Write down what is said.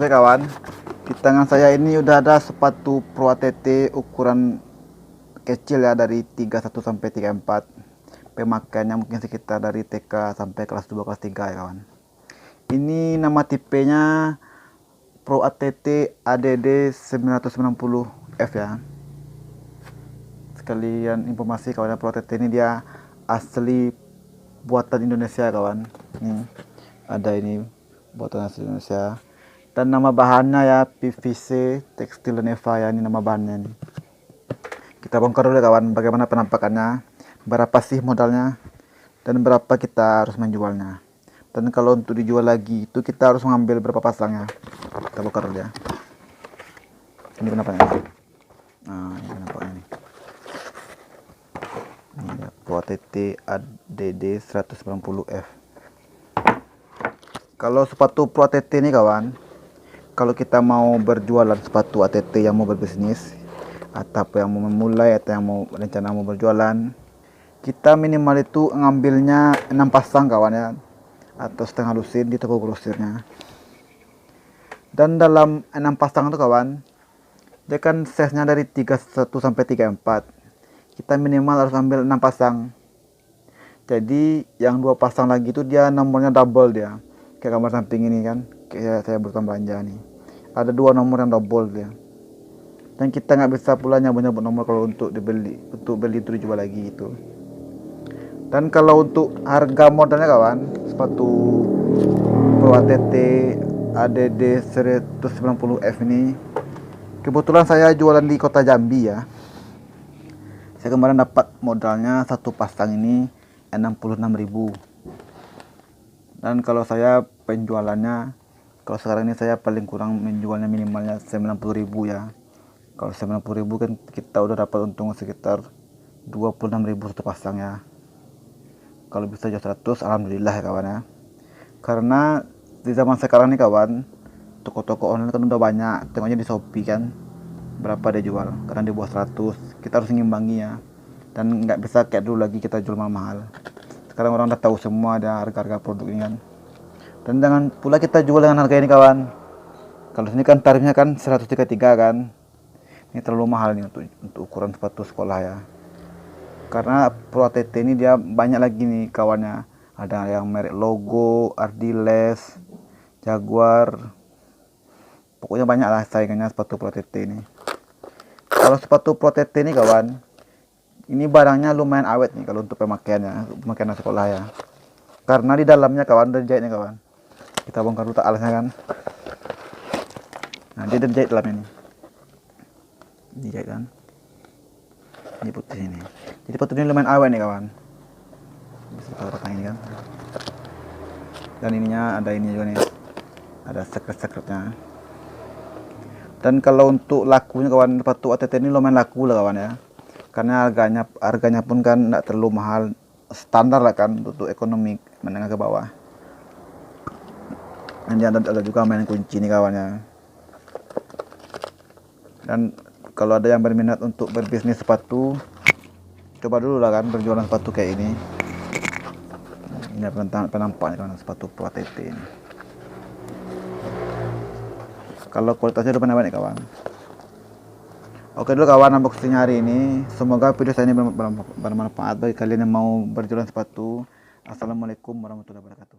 Oke kawan, di tangan saya ini udah ada sepatu Pro ATT ukuran kecil ya, dari 31 sampai 34. Pemakaiannya mungkin sekitar dari TK sampai kelas 2 kelas 3 ya kawan. Ini nama tipenya Pro ATT ADD 990F ya. Sekalian informasi kawan, Pro ATT ini dia asli buatan Indonesia kawan. Nih, ada ini buatan asli Indonesia. Dan nama bahannya ya PVC Tekstil Neva ya, ini nama bahannya nih. Kita bongkar dulu ya kawan, bagaimana penampakannya, berapa sih modalnya, dan berapa kita harus menjualnya. Dan kalau untuk dijual lagi itu kita harus mengambil berapa pasangnya. Kita bongkar dulu ya. Ini penampakannya. Nah, ini penampakannya nih. Ini ya, Pro ATT ADD 190F. Kalau sepatu Pro ATT ini kawan, kalau kita mau berjualan sepatu ATT yang mau berbisnis atau yang mau memulai atau yang mau rencana mau berjualan, kita minimal itu ngambilnya 6 pasang kawan ya, atau setengah lusin di toko grosirnya. Dan dalam 6 pasang itu kawan, dia kan size-nya dari 31 sampai 34. Kita minimal harus ambil 6 pasang. Jadi yang 2 pasang lagi itu dia nomornya double dia. Kayak gambar samping ini kan, kayak saya bertambah belanja nih. Ada 2 nomor yang double dia. Dan kita nggak bisa pula nyabut-nyabut nomor kalau untuk beli itu dijual lagi itu. Dan kalau untuk harga modalnya kawan, sepatu Pro ATT ADD 190F ini, kebetulan saya jualan di kota Jambi ya. Saya kemarin dapat modalnya satu pasang ini 66.000. Dan kalau saya penjualannya, kalau sekarang ini saya paling kurang menjualnya minimalnya 90.000 ya. Kalau 90.000 kan kita udah dapat untung sekitar 26.000 satu pasang ya. Kalau bisa jual 100, alhamdulillah ya kawan ya. Karena di zaman sekarang nih kawan, toko-toko online kan udah banyak. Tengoknya di Shopee kan, berapa dia jual, kadang di bawah 100. Kita harus ngimbangi ya, dan nggak bisa kayak dulu lagi kita jual mahal. Sekarang orang udah tahu semua ada harga-harga produk ini kan. Dan jangan pula kita jual dengan harga ini kawan. Kalau sini kan tarifnya kan 133 kan. Ini terlalu mahal nih untuk ukuran sepatu sekolah ya. Karena Pro ATT ini dia banyak lagi nih kawannya. Ada yang merek Logo, Ardiles, Jaguar. Pokoknya banyak lah saingannya sepatu Pro ATT ini. Kalau sepatu Pro ATT ini kawan, ini barangnya lumayan awet nih kalau untuk pemakaian sekolah ya. Karena di dalamnya kawan ada jahitnya kawan. Kita bongkar dulu tak alasnya kan. Nah, dia ada jahit dalamnya nih. Ini jahit kan. Ini putih ini. Jadi sepatu ini lumayan awet nih kawan. Bisa kita pakai ini kan. Dan ininya ada ini juga nih. Ada sekret-sekretnya. Dan kalau untuk lakunya kawan, sepatu ATT ini lumayan laku lah kawan ya. Karena harganya pun kan tidak terlalu mahal, standar lah kan untuk ekonomi menengah ke bawah. Dan dia ada juga mainan kunci nih kawannya. Dan kalau ada yang berminat untuk berbisnis sepatu, coba dulu lah kan berjualan sepatu kayak ini. Ini penampaknya kawan, sepatu Pro ATT ini. Kalau kualitasnya udah pernah banyak kawan. Oke dulu kawan, unboxing hari ini. Semoga video saya ini bermanfaat bagi kalian yang mau berjualan sepatu. Assalamualaikum warahmatullahi wabarakatuh.